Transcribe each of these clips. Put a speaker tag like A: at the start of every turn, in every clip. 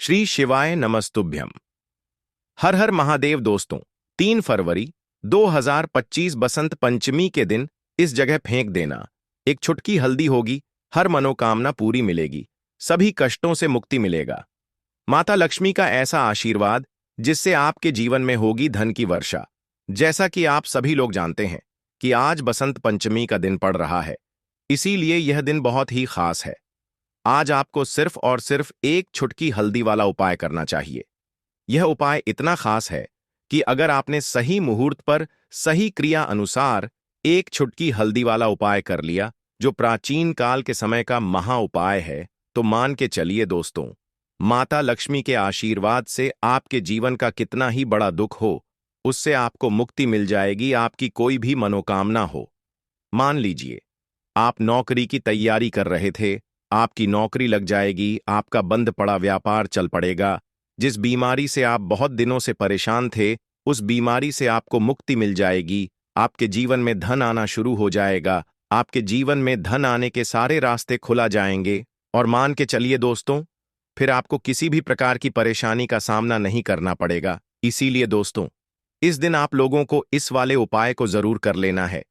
A: श्री शिवाय नमस्तुभ्यम। हर हर महादेव दोस्तों। 3 फरवरी 2025 बसंत पंचमी के दिन इस जगह फेंक देना। एक छुटकी हल्दी होगी, हर मनोकामना पूरी मिलेगी, सभी कष्टों से मुक्ति मिलेगा। माता लक्ष्मी का ऐसा आशीर्वाद जिससे आपके जीवन में होगी धन की वर्षा। जैसा कि आप सभी लोग जानते हैं कि आज बसंत पंचमी का दिन पड़ रहा है, इसीलिए यह दिन बहुत ही खास है। आज आपको सिर्फ और सिर्फ एक छुटकी हल्दी वाला उपाय करना चाहिए। यह उपाय इतना खास है कि अगर आपने सही मुहूर्त पर सही क्रिया अनुसार एक छुटकी हल्दी वाला उपाय कर लिया, जो प्राचीन काल के समय का महा उपाय है, तो मान के चलिए दोस्तों, माता लक्ष्मी के आशीर्वाद से आपके जीवन का कितना ही बड़ा दुख हो, उससे आपको मुक्ति मिल जाएगी। आपकी कोई भी मनोकामना हो, मान लीजिए आप नौकरी की तैयारी कर रहे थे, आपकी नौकरी लग जाएगी, आपका बंद पड़ा व्यापार चल पड़ेगा, जिस बीमारी से आप बहुत दिनों से परेशान थे, उस बीमारी से आपको मुक्ति मिल जाएगी। आपके जीवन में धन आना शुरू हो जाएगा, आपके जीवन में धन आने के सारे रास्ते खुला जाएंगे। और मान के चलिए दोस्तों, फिर आपको किसी भी प्रकार की परेशानी का सामना नहीं करना पड़ेगा। इसीलिए दोस्तों, इस दिन आप लोगों को इस वाले उपाय को जरूर कर लेना है।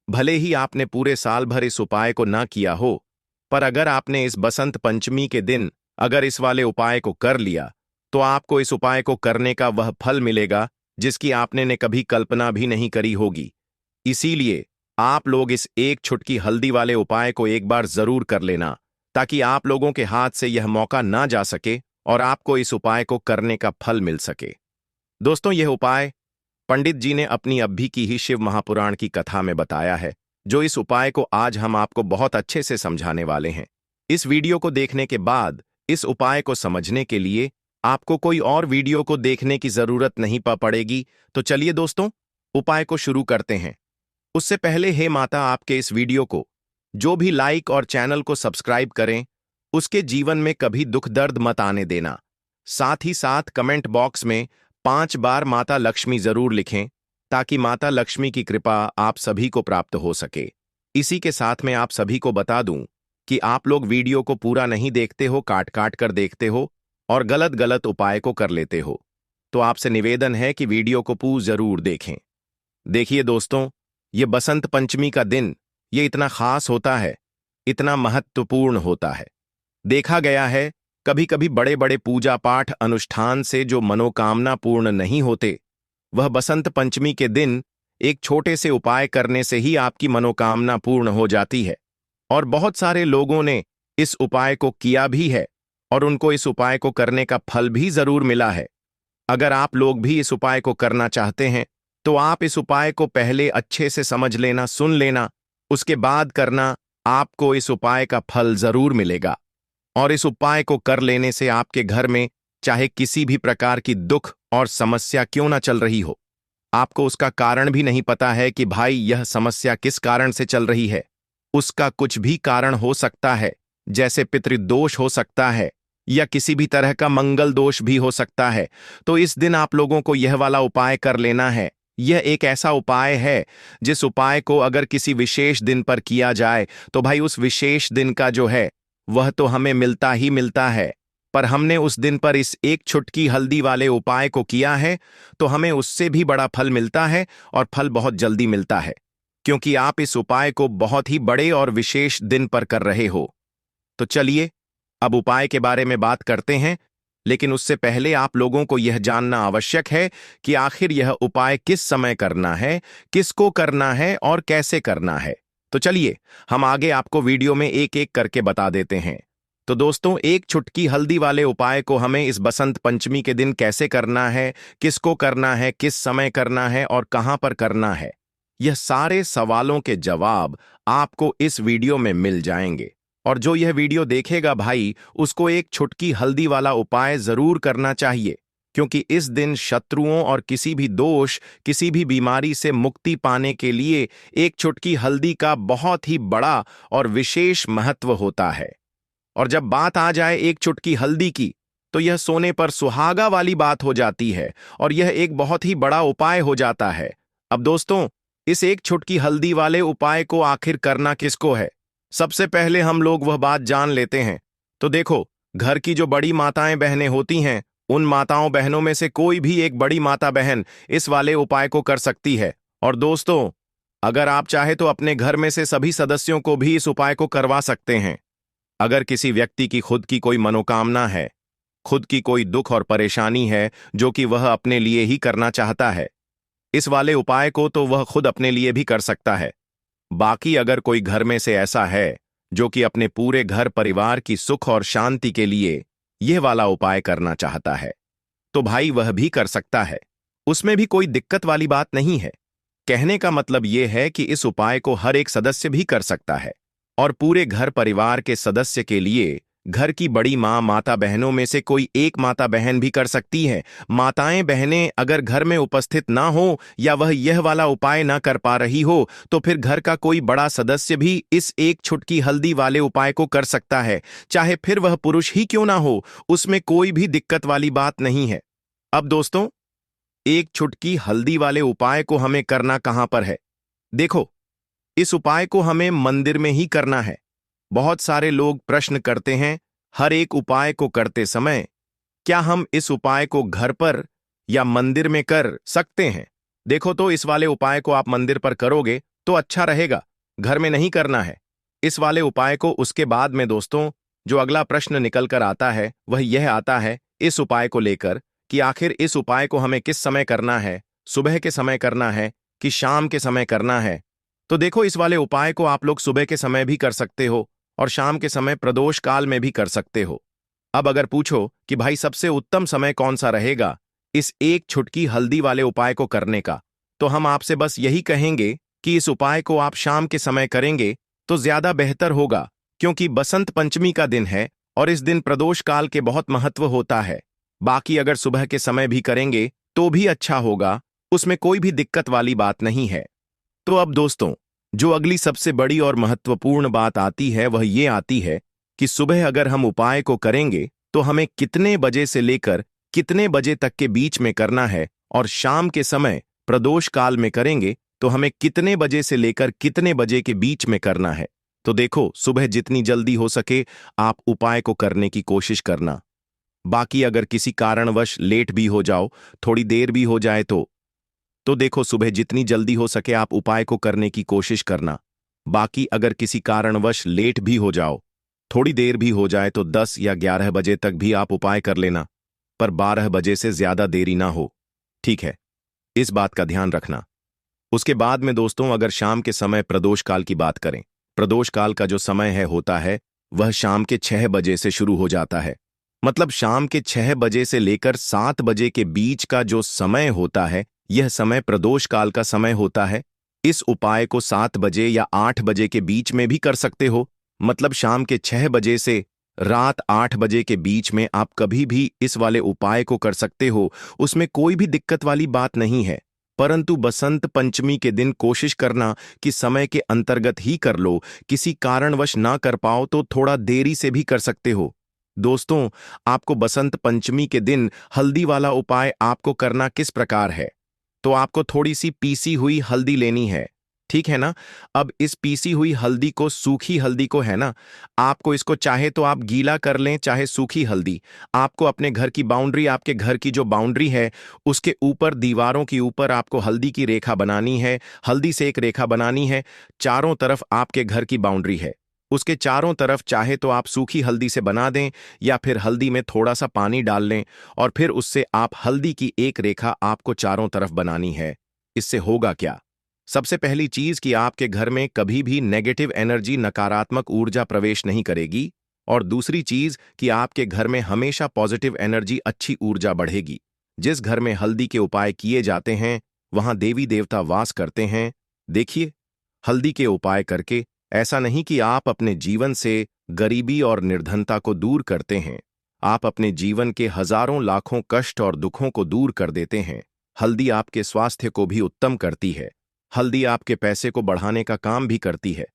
A: भले ही आपने पूरे साल भर इस उपाय को ना किया हो, पर अगर आपने इस बसंत पंचमी के दिन अगर इस वाले उपाय को कर लिया, तो आपको इस उपाय को करने का वह फल मिलेगा जिसकी आपने ने कभी कल्पना भी नहीं करी होगी। इसीलिए आप लोग इस एक छुटकी हल्दी वाले उपाय को एक बार जरूर कर लेना, ताकि आप लोगों के हाथ से यह मौका ना जा सके और आपको इस उपाय को करने का फल मिल सके। दोस्तों, यह उपाय पंडित जी ने अपनी अभी की ही शिव महापुराण की कथा में बताया है, जो इस उपाय को आज हम आपको बहुत अच्छे से समझाने वाले हैं। इस वीडियो को देखने के बाद इस उपाय को समझने के लिए आपको कोई और वीडियो को देखने की जरूरत नहीं पड़ेगी। तो चलिए दोस्तों, उपाय को शुरू करते हैं। उससे पहले हे माता, आपके इस वीडियो को जो भी लाइक और चैनल को सब्सक्राइब करें, उसके जीवन में कभी दुख दर्द मत आने देना। साथ ही साथ कमेंट बॉक्स में 5 बार माता लक्ष्मी जरूर लिखें, ताकि माता लक्ष्मी की कृपा आप सभी को प्राप्त हो सके। इसी के साथ में आप सभी को बता दूं कि आप लोग वीडियो को पूरा नहीं देखते हो, काट काट कर देखते हो और गलत गलत उपाय को कर लेते हो। तो आपसे निवेदन है कि वीडियो को पूरा जरूर देखें। देखिए दोस्तों, ये बसंत पंचमी का दिन ये इतना खास होता है, इतना महत्वपूर्ण होता है। देखा गया है कभी कभी बड़े बड़े पूजा पाठ अनुष्ठान से जो मनोकामना पूर्ण नहीं होते, वह बसंत पंचमी के दिन एक छोटे से उपाय करने से ही आपकी मनोकामना पूर्ण हो जाती है। और बहुत सारे लोगों ने इस उपाय को किया भी है और उनको इस उपाय को करने का फल भी जरूर मिला है। अगर आप लोग भी इस उपाय को करना चाहते हैं, तो आप इस उपाय को पहले अच्छे से समझ लेना, सुन लेना, उसके बाद करना। आपको इस उपाय का फल जरूर मिलेगा। और इस उपाय को कर लेने से आपके घर में चाहे किसी भी प्रकार की दुख और समस्या क्यों ना चल रही हो, आपको उसका कारण भी नहीं पता है कि भाई यह समस्या किस कारण से चल रही है। उसका कुछ भी कारण हो सकता है, जैसे पितृदोष हो सकता है या किसी भी तरह का मंगल दोष भी हो सकता है। तो इस दिन आप लोगों को यह वाला उपाय कर लेना है। यह एक ऐसा उपाय है जिस उपाय को अगर किसी विशेष दिन पर किया जाए, तो भाई उस विशेष दिन का जो है वह तो हमें मिलता ही मिलता है। पर हमने उस दिन पर इस एक छुटकी हल्दी वाले उपाय को किया है, तो हमें उससे भी बड़ा फल मिलता है और फल बहुत जल्दी मिलता है, क्योंकि आप इस उपाय को बहुत ही बड़े और विशेष दिन पर कर रहे हो। तो चलिए अब उपाय के बारे में बात करते हैं, लेकिन उससे पहले आप लोगों को यह जानना आवश्यक है कि आखिर यह उपाय किस समय करना है, किसको करना है और कैसे करना है। तो चलिए हम आगे आपको वीडियो में एक एक करके बता देते हैं। तो दोस्तों, एक छुटकी हल्दी वाले उपाय को हमें इस बसंत पंचमी के दिन कैसे करना है, किसको करना है, किस समय करना है और कहां पर करना है, यह सारे सवालों के जवाब आपको इस वीडियो में मिल जाएंगे। और जो यह वीडियो देखेगा भाई, उसको एक छुटकी हल्दी वाला उपाय जरूर करना चाहिए, क्योंकि इस दिन शत्रुओं और किसी भी दोष, किसी भी बीमारी से मुक्ति पाने के लिए एक छुटकी हल्दी का बहुत ही बड़ा और विशेष महत्व होता है। और जब बात आ जाए एक चुटकी हल्दी की, तो यह सोने पर सुहागा वाली बात हो जाती है और यह एक बहुत ही बड़ा उपाय हो जाता है। अब दोस्तों, इस एक चुटकी हल्दी वाले उपाय को आखिर करना किसको है, सबसे पहले हम लोग वह बात जान लेते हैं। तो देखो, घर की जो बड़ी माताएं बहनें होती हैं, उन माताओं बहनों में से कोई भी एक बड़ी माता बहन इस वाले उपाय को कर सकती है। और दोस्तों, अगर आप चाहे तो अपने घर में से सभी सदस्यों को भी इस उपाय को करवा सकते हैं। अगर किसी व्यक्ति की खुद की कोई मनोकामना है, खुद की कोई दुख और परेशानी है जो कि वह अपने लिए ही करना चाहता है, इस वाले उपाय को तो वह खुद अपने लिए भी कर सकता है। बाकी अगर कोई घर में से ऐसा है जो कि अपने पूरे घर परिवार की सुख और शांति के लिए यह वाला उपाय करना चाहता है, तो भाई वह भी कर सकता है। उसमें भी कोई दिक्कत वाली बात नहीं है। कहने का मतलब यह है कि इस उपाय को हर एक सदस्य भी कर सकता है और पूरे घर परिवार के सदस्य के लिए घर की बड़ी माँ माता बहनों में से कोई एक माता बहन भी कर सकती है। माताएं बहनें अगर घर में उपस्थित ना हो या वह यह वाला उपाय ना कर पा रही हो, तो फिर घर का कोई बड़ा सदस्य भी इस एक छुटकी हल्दी वाले उपाय को कर सकता है, चाहे फिर वह पुरुष ही क्यों ना हो। उसमें कोई भी दिक्कत वाली बात नहीं है। अब दोस्तों, एक छुटकी हल्दी वाले उपाय को हमें करना कहां पर है? देखो, इस उपाय को हमें मंदिर में ही करना है। बहुत सारे लोग प्रश्न करते हैं, हर एक उपाय को करते समय क्या हम इस उपाय को घर पर या मंदिर में कर सकते हैं? देखो, तो इस वाले उपाय को आप मंदिर पर करोगे तो अच्छा रहेगा, घर में नहीं करना है इस वाले उपाय को। उसके बाद में दोस्तों, जो अगला प्रश्न निकल कर आता है वह यह आता है इस उपाय को लेकर कि आखिर इस उपाय को हमें किस समय करना है, सुबह के समय करना है कि शाम के समय करना है? तो देखो, इस वाले उपाय को आप लोग सुबह के समय भी कर सकते हो और शाम के समय प्रदोष काल में भी कर सकते हो। अब अगर पूछो कि भाई सबसे उत्तम समय कौन सा रहेगा इस एक छुटकी हल्दी वाले उपाय को करने का, तो हम आपसे बस यही कहेंगे कि इस उपाय को आप शाम के समय करेंगे तो ज्यादा बेहतर होगा, क्योंकि बसंत पंचमी का दिन है और इस दिन प्रदोष काल के बहुत महत्व होता है। बाकी अगर सुबह के समय भी करेंगे तो भी अच्छा होगा, उसमें कोई भी दिक्कत वाली बात नहीं है। तो अब दोस्तों, जो अगली सबसे बड़ी और महत्वपूर्ण बात आती है वह ये आती है कि सुबह अगर हम उपाय को करेंगे तो हमें कितने बजे से लेकर कितने बजे तक के बीच में करना है, और शाम के समय प्रदोष काल में करेंगे तो हमें कितने बजे से लेकर कितने बजे के बीच में करना है। तो देखो, सुबह जितनी जल्दी हो सके आप उपाय को करने की कोशिश करना। बाकी अगर किसी कारणवश लेट भी हो जाओ, थोड़ी देर भी हो जाए तो देखो, सुबह जितनी जल्दी हो सके आप उपाय को करने की कोशिश करना। बाकी अगर किसी कारणवश लेट भी हो जाओ, थोड़ी देर भी हो जाए, तो 10 या 11 बजे तक भी आप उपाय कर लेना, पर 12 बजे से ज्यादा देरी ना हो, ठीक है? इस बात का ध्यान रखना। उसके बाद में दोस्तों, अगर शाम के समय प्रदोष काल की बात करें, प्रदोष काल का जो समय है होता है वह शाम के 6 बजे से शुरू हो जाता है। मतलब शाम के 6 बजे से लेकर 7 बजे के बीच का जो समय होता है, यह समय प्रदोष काल का समय होता है। इस उपाय को 7 बजे या 8 बजे के बीच में भी कर सकते हो। मतलब शाम के 6 बजे से रात 8 बजे के बीच में आप कभी भी इस वाले उपाय को कर सकते हो, उसमें कोई भी दिक्कत वाली बात नहीं है। परंतु बसंत पंचमी के दिन कोशिश करना कि समय के अंतर्गत ही कर लो। किसी कारणवश ना कर पाओ तो थोड़ा देरी से भी कर सकते हो। दोस्तों, आपको बसंत पंचमी के दिन हल्दी वाला उपाय आपको करना किस प्रकार है? तो आपको थोड़ी सी पीसी हुई हल्दी लेनी है, ठीक है ना? अब इस पीसी हुई हल्दी को, सूखी हल्दी को है ना, आपको इसको चाहे तो आप गीला कर लें, चाहे सूखी हल्दी। आपको अपने घर की बाउंड्री, आपके घर की जो बाउंड्री है उसके ऊपर, दीवारों के ऊपर आपको हल्दी की रेखा बनानी है। हल्दी से एक रेखा बनानी है। चारों तरफ आपके घर की बाउंड्री है, उसके चारों तरफ चाहे तो आप सूखी हल्दी से बना दें या फिर हल्दी में थोड़ा सा पानी डाल लें और फिर उससे आप हल्दी की एक रेखा आपको चारों तरफ बनानी है। इससे होगा क्या? सबसे पहली चीज कि आपके घर में कभी भी नेगेटिव एनर्जी, नकारात्मक ऊर्जा प्रवेश नहीं करेगी, और दूसरी चीज कि आपके घर में हमेशा पॉजिटिव एनर्जी, अच्छी ऊर्जा बढ़ेगी। जिस घर में हल्दी के उपाय किए जाते हैं वहां देवी देवता वास करते हैं। देखिए, हल्दी के उपाय करके ऐसा नहीं कि आप अपने जीवन से गरीबी और निर्धनता को दूर करते हैं, आप अपने जीवन के हजारों लाखों कष्ट और दुखों को दूर कर देते हैं। हल्दी आपके स्वास्थ्य को भी उत्तम करती है। हल्दी आपके पैसे को बढ़ाने का काम भी करती है।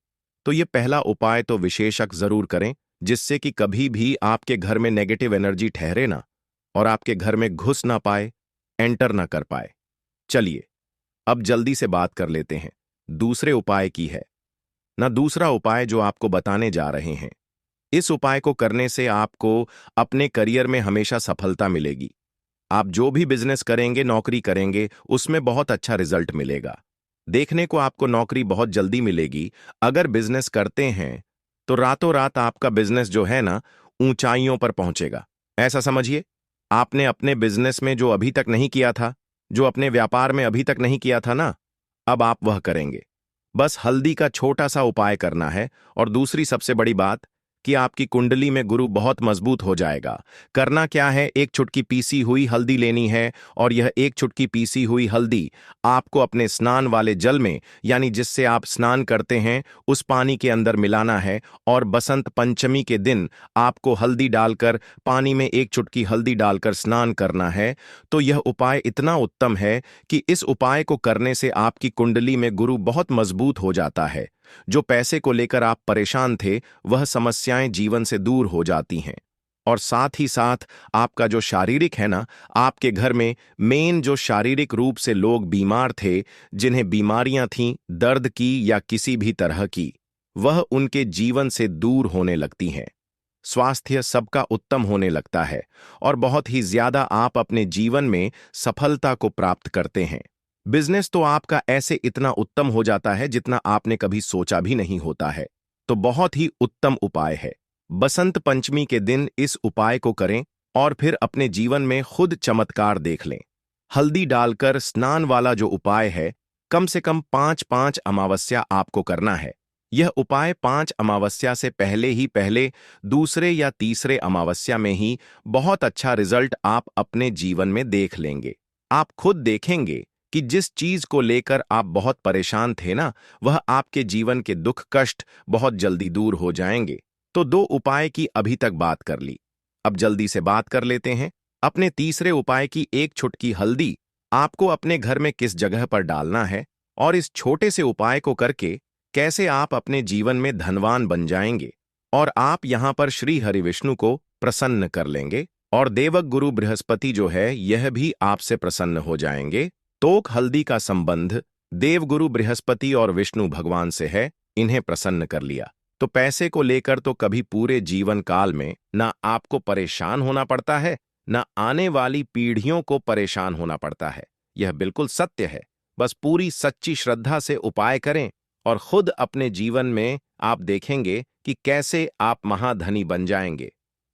A: तो ये पहला उपाय तो विशेषक जरूर करें, जिससे कि कभी भी आपके घर में नेगेटिव एनर्जी ठहरे ना और आपके घर में घुस ना पाए, एंटर ना कर पाए। चलिए, अब जल्दी से बात कर लेते हैं दूसरे उपाय की है ना। दूसरा उपाय जो आपको बताने जा रहे हैं, इस उपाय को करने से आपको अपने करियर में हमेशा सफलता मिलेगी। आप जो भी बिजनेस करेंगे, नौकरी करेंगे, उसमें बहुत अच्छा रिजल्ट मिलेगा। देखने को आपको नौकरी बहुत जल्दी मिलेगी। अगर बिजनेस करते हैं तो रातों रात आपका बिजनेस जो है ना, ऊंचाइयों पर पहुंचेगा। ऐसा समझिए, आपने अपने बिजनेस में जो अभी तक नहीं किया था, जो अपने व्यापार में अभी तक नहीं किया था ना, अब आप वह करेंगे। बस हल्दी का छोटा सा उपाय करना है। और दूसरी सबसे बड़ी बात कि आपकी कुंडली में गुरु बहुत मजबूत हो जाएगा। करना क्या है, एक चुटकी पीसी हुई हल्दी लेनी है और यह एक चुटकी पीसी हुई हल्दी आपको अपने स्नान वाले जल में, यानी जिससे आप स्नान करते हैं, उस पानी के अंदर मिलाना है। और बसंत पंचमी के दिन आपको हल्दी डालकर, पानी में एक चुटकी हल्दी डालकर स्नान करना है। तो यह उपाय इतना उत्तम है कि इस उपाय को करने से आपकी कुंडली में गुरु बहुत मजबूत हो जाता है। जो पैसे को लेकर आप परेशान थे, वह समस्याएं जीवन से दूर हो जाती हैं। और साथ ही साथ आपका जो शारीरिक है ना, आपके घर में मेन जो शारीरिक रूप से लोग बीमार थे, जिन्हें बीमारियां थीं दर्द की या किसी भी तरह की, वह उनके जीवन से दूर होने लगती हैं। स्वास्थ्य सबका उत्तम होने लगता है और बहुत ही ज्यादा आप अपने जीवन में सफलता को प्राप्त करते हैं। बिजनेस तो आपका ऐसे इतना उत्तम हो जाता है जितना आपने कभी सोचा भी नहीं होता है। तो बहुत ही उत्तम उपाय है। बसंत पंचमी के दिन इस उपाय को करें और फिर अपने जीवन में खुद चमत्कार देख लें। हल्दी डालकर स्नान वाला जो उपाय है, कम से कम 5-5 अमावस्या आपको करना है। यह उपाय 5 अमावस्या से पहले ही पहले, दूसरे या तीसरे अमावस्या में ही बहुत अच्छा रिजल्ट आप अपने जीवन में देख लेंगे। आप खुद देखेंगे कि जिस चीज को लेकर आप बहुत परेशान थे ना, वह आपके जीवन के दुख कष्ट बहुत जल्दी दूर हो जाएंगे। तो 2 उपाय की अभी तक बात कर ली। अब जल्दी से बात कर लेते हैं अपने तीसरे उपाय की। एक चुटकी हल्दी आपको अपने घर में किस जगह पर डालना है और इस छोटे से उपाय को करके कैसे आप अपने जीवन में धनवान बन जाएंगे। और आप यहां पर श्री हरि विष्णु को प्रसन्न कर लेंगे और देवक गुरु बृहस्पति जो है, यह भी आपसे प्रसन्न हो जाएंगे। तोक हल्दी का संबंध देवगुरु बृहस्पति और विष्णु भगवान से है। इन्हें प्रसन्न कर लिया तो पैसे को लेकर तो कभी पूरे जीवन काल में ना आपको परेशान होना पड़ता है, ना आने वाली पीढ़ियों को परेशान होना पड़ता है। यह बिल्कुल सत्य है। बस पूरी सच्ची श्रद्धा से उपाय करें और खुद अपने जीवन में आप देखेंगे कि कैसे आप महाधनी बन जाएंगे।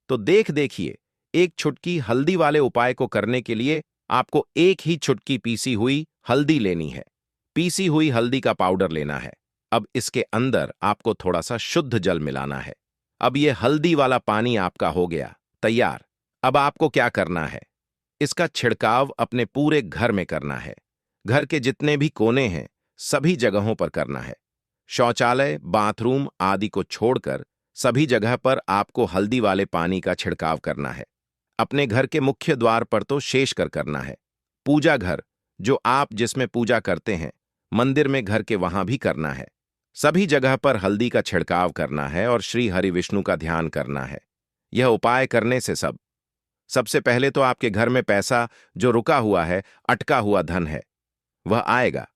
A: तो देखिए, एक चुटकी हल्दी वाले उपाय को करने के लिए आपको एक ही चुटकी पीसी हुई हल्दी लेनी है। पीसी हुई हल्दी का पाउडर लेना है। अब इसके अंदर आपको थोड़ा सा शुद्ध जल मिलाना है। अब यह हल्दी वाला पानी आपका हो गया तैयार। अब आपको क्या करना है, इसका छिड़काव अपने पूरे घर में करना है। घर के जितने भी कोने हैं, सभी जगहों पर करना है। शौचालय, बाथरूम आदि को छोड़कर सभी जगह पर आपको हल्दी वाले पानी का छिड़काव करना है। अपने घर के मुख्य द्वार पर तो शेष कर करना है। पूजा घर, जो आप जिसमें पूजा करते हैं, मंदिर में घर के वहां भी करना है। सभी जगह पर हल्दी का छिड़काव करना है और श्री हरि विष्णु का ध्यान करना है। यह उपाय करने से सबसे पहले तो आपके घर में पैसा जो रुका हुआ है, अटका हुआ धन है, वह आएगा।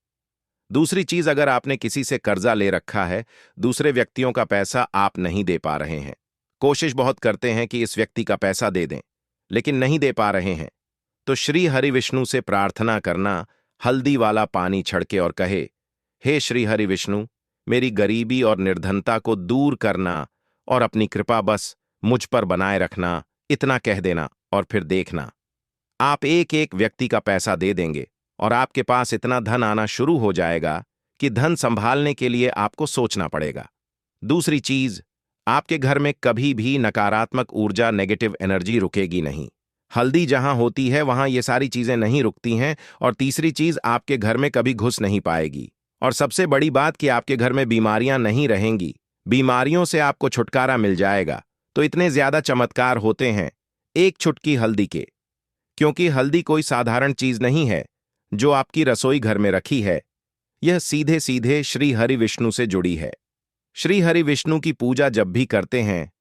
A: दूसरी चीज, अगर आपने किसी से कर्जा ले रखा है, दूसरे व्यक्तियों का पैसा आप नहीं दे पा रहे हैं, कोशिश बहुत करते हैं कि इस व्यक्ति का पैसा दे दें, लेकिन नहीं दे पा रहे हैं, तो श्री हरि विष्णु से प्रार्थना करना, हल्दी वाला पानी छड़के और कहे, हे श्री हरि विष्णु, मेरी गरीबी और निर्धनता को दूर करना और अपनी कृपा बस मुझ पर बनाए रखना। इतना कह देना और फिर देखना, आप एक एक व्यक्ति का पैसा दे देंगे और आपके पास इतना धन आना शुरू हो जाएगा कि धन संभालने के लिए आपको सोचना पड़ेगा। दूसरी चीज, आपके घर में कभी भी नकारात्मक ऊर्जा, नेगेटिव एनर्जी रुकेगी नहीं। हल्दी जहां होती है वहां ये सारी चीजें नहीं रुकती हैं। और तीसरी चीज, आपके घर में कभी घुस नहीं पाएगी। और सबसे बड़ी बात कि आपके घर में बीमारियां नहीं रहेंगी। बीमारियों से आपको छुटकारा मिल जाएगा। तो इतने ज्यादा चमत्कार होते हैं एक चुटकी हल्दी के, क्योंकि हल्दी कोई साधारण चीज नहीं है जो आपकी रसोई घर में रखी है। यह सीधे सीधे श्री हरि विष्णु से जुड़ी है। श्री हरि विष्णु की पूजा जब भी करते हैं,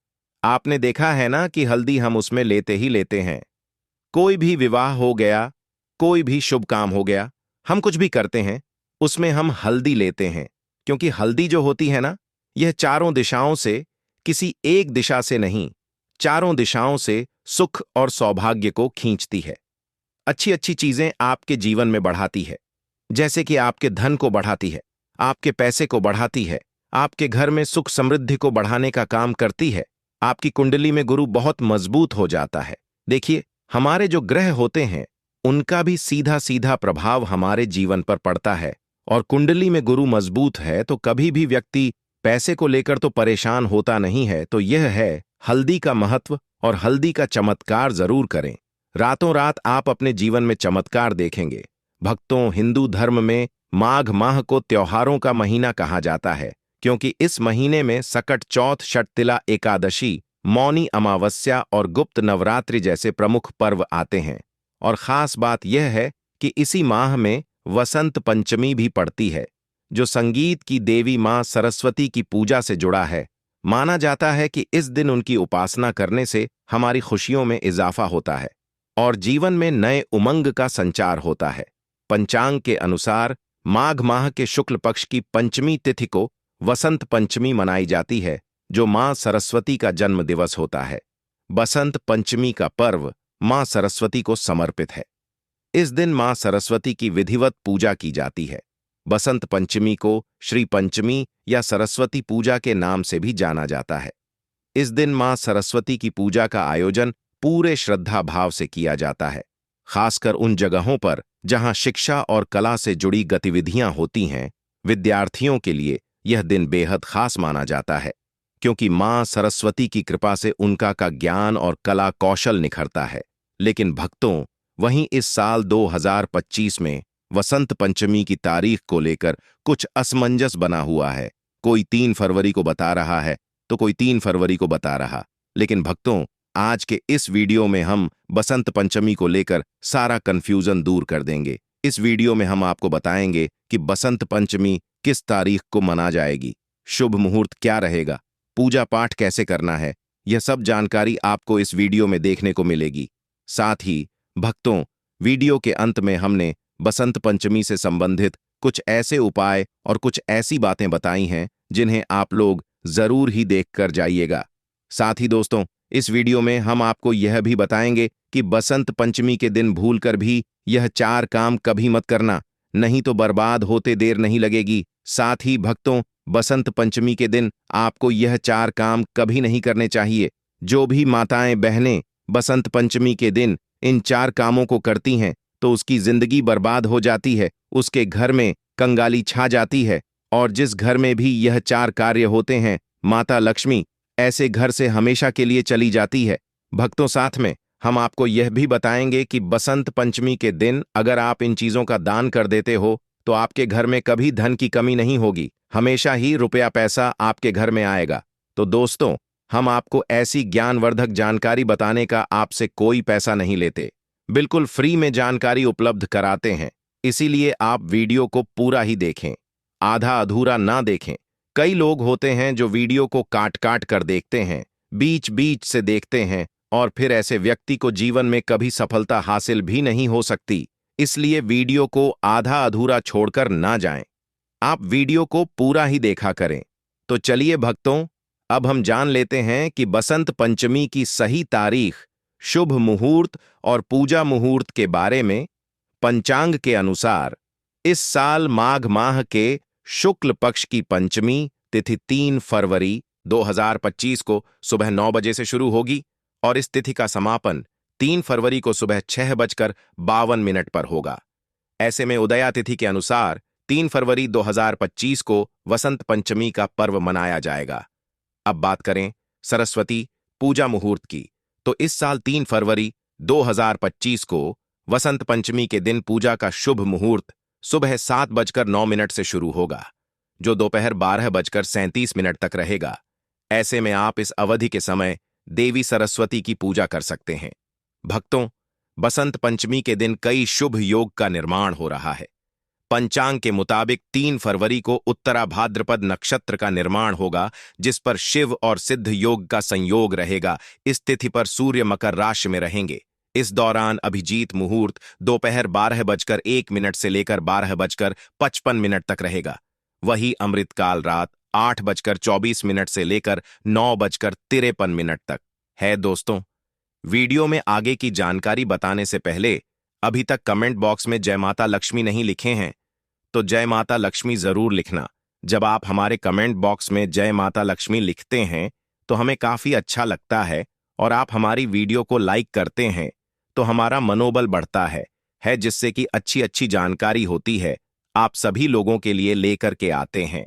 A: आपने देखा है ना कि हल्दी हम उसमें लेते ही लेते हैं। कोई भी विवाह हो गया, कोई भी शुभ काम हो गया, हम कुछ भी करते हैं, उसमें हम हल्दी लेते हैं। क्योंकि हल्दी जो होती है ना, यह चारों दिशाओं से किसी एक दिशा से नहीं, चारों दिशाओं से सुख और सौभाग्य को खींचती है। अच्छी अच्छी चीजें आपके जीवन में बढ़ाती है, जैसे कि आपके धन को बढ़ाती है, आपके पैसे को बढ़ाती है, आपके घर में सुख समृद्धि को बढ़ाने का काम करती है। आपकी कुंडली में गुरु बहुत मजबूत हो जाता है। देखिए, हमारे जो ग्रह होते हैं उनका भी सीधा सीधा प्रभाव हमारे जीवन पर पड़ता है, और कुंडली में गुरु मजबूत है तो कभी भी व्यक्ति पैसे को लेकर तो परेशान होता नहीं है। तो यह है हल्दी का महत्व, और हल्दी का चमत्कार जरूर करें। रातों रात आप अपने जीवन में चमत्कार देखेंगे। भक्तों, हिंदू धर्म में माघ माह को त्योहारों का महीना कहा जाता है, क्योंकि इस महीने में सकट चौथ, षटतिला एकादशी, मौनी अमावस्या और गुप्त नवरात्रि जैसे प्रमुख पर्व आते हैं। और खास बात यह है कि इसी माह में वसंत पंचमी भी पड़ती है, जो संगीत की देवी मां सरस्वती की पूजा से जुड़ा है। माना जाता है कि इस दिन उनकी उपासना करने से हमारी खुशियों में इजाफा होता है और जीवन में नए उमंग का संचार होता है। पंचांग के अनुसार माघ माह के शुक्ल पक्ष की पंचमी तिथि को वसंत पंचमी मनाई जाती है, जो मां सरस्वती का जन्म दिवस होता है। बसंत पंचमी का पर्व मां सरस्वती को समर्पित है। इस दिन मां सरस्वती की विधिवत पूजा की जाती है। बसंत पंचमी को श्री पंचमी या सरस्वती पूजा के नाम से भी जाना जाता है। इस दिन मां सरस्वती की पूजा का आयोजन पूरे श्रद्धा भाव से किया जाता है, खासकर उन जगहों पर जहां शिक्षा और कला से जुड़ी गतिविधियां होती हैं। विद्यार्थियों के लिए यह दिन बेहद खास माना जाता है, क्योंकि मां सरस्वती की कृपा से उनका का ज्ञान और कला कौशल निखरता है। लेकिन भक्तों, वहीं इस साल 2025 में वसंत पंचमी की तारीख को लेकर कुछ असमंजस बना हुआ है। कोई 3 फरवरी को बता रहा है तो कोई 3 फरवरी को बता रहा। लेकिन भक्तों, आज के इस वीडियो में हम बसंत पंचमी को लेकर सारा कंफ्यूजन दूर कर देंगे। इस वीडियो में हम आपको बताएंगे कि बसंत पंचमी किस तारीख को मना जाएगी, शुभ मुहूर्त क्या रहेगा, पूजा पाठ कैसे करना है। यह सब जानकारी आपको इस वीडियो में देखने को मिलेगी। साथ ही भक्तों, वीडियो के अंत में हमने बसंत पंचमी से संबंधित कुछ ऐसे उपाय और कुछ ऐसी बातें बताई हैं जिन्हें आप लोग जरूर ही देखकर जाइएगा। साथ ही दोस्तों, इस वीडियो में हम आपको यह भी बताएंगे कि बसंत पंचमी के दिन भूलकर भी यह 4 काम कभी मत करना, नहीं तो बर्बाद होते देर नहीं लगेगी। साथ ही भक्तों, बसंत पंचमी के दिन आपको यह 4 काम कभी नहीं करने चाहिए। जो भी माताएं बहनें बसंत पंचमी के दिन इन 4 कामों को करती हैं तो उसकी जिंदगी बर्बाद हो जाती है, उसके घर में कंगाली छा जाती है, और जिस घर में भी यह 4 कार्य होते हैं, माता लक्ष्मी ऐसे घर से हमेशा के लिए चली जाती है। भक्तों, साथ में हम आपको यह भी बताएंगे कि बसंत पंचमी के दिन अगर आप इन चीजों का दान कर देते हो तो आपके घर में कभी धन की कमी नहीं होगी, हमेशा ही रुपया पैसा आपके घर में आएगा। तो दोस्तों, हम आपको ऐसी ज्ञानवर्धक जानकारी बताने का आपसे कोई पैसा नहीं लेते, बिल्कुल फ्री में जानकारी उपलब्ध कराते हैं। इसीलिए आप वीडियो को पूरा ही देखें, आधा अधूरा ना देखें। कई लोग होते हैं जो वीडियो को काट काट कर देखते हैं, बीच बीच से देखते हैं, और फिर ऐसे व्यक्ति को जीवन में कभी सफलता हासिल भी नहीं हो सकती। इसलिए वीडियो को आधा अधूरा छोड़कर ना जाएं, आप वीडियो को पूरा ही देखा करें। तो चलिए भक्तों, अब हम जान लेते हैं कि बसंत पंचमी की सही तारीख, शुभ मुहूर्त और पूजा मुहूर्त के बारे में। पंचांग के अनुसार इस साल माघ माह के शुक्ल पक्ष की पंचमी तिथि 3 फरवरी 2025 को सुबह 9 बजे से शुरू होगी, और इस तिथि का समापन 3 फरवरी को सुबह 6:52 पर होगा। ऐसे में उदया तिथि के अनुसार 3 फरवरी 2025 को वसंत पंचमी का पर्व मनाया जाएगा। अब बात करें सरस्वती पूजा मुहूर्त की, तो इस साल 3 फरवरी 2025 को वसंत पंचमी के दिन पूजा का शुभ मुहूर्त सुबह 7:09 से शुरू होगा, जो दोपहर 12:37 तक रहेगा। ऐसे में आप इस अवधि के समय देवी सरस्वती की पूजा कर सकते हैं। भक्तों, बसंत पंचमी के दिन कई शुभ योग का निर्माण हो रहा है। पंचांग के मुताबिक 3 फरवरी को उत्तरा भाद्रपद नक्षत्र का निर्माण होगा, जिस पर शिव और सिद्ध योग का संयोग रहेगा। इस तिथि पर सूर्य मकर राशि में रहेंगे। इस दौरान अभिजीत मुहूर्त दोपहर 12:01 से लेकर 12:55 तक रहेगा। वही अमृतकाल रात 8:24 से लेकर 9:53 तक है। दोस्तों, वीडियो में आगे की जानकारी बताने से पहले अभी तक कमेंट बॉक्स में जय माता लक्ष्मी नहीं लिखे हैं तो जय माता लक्ष्मी जरूर लिखना। जब आप हमारे कमेंट बॉक्स में जय माता लक्ष्मी लिखते हैं तो हमें काफी अच्छा लगता है और आप हमारी वीडियो को लाइक करते हैं तो हमारा मनोबल बढ़ता है जिससे कि अच्छी अच्छी जानकारी होती है आप सभी लोगों के लिए लेकर के आते हैं।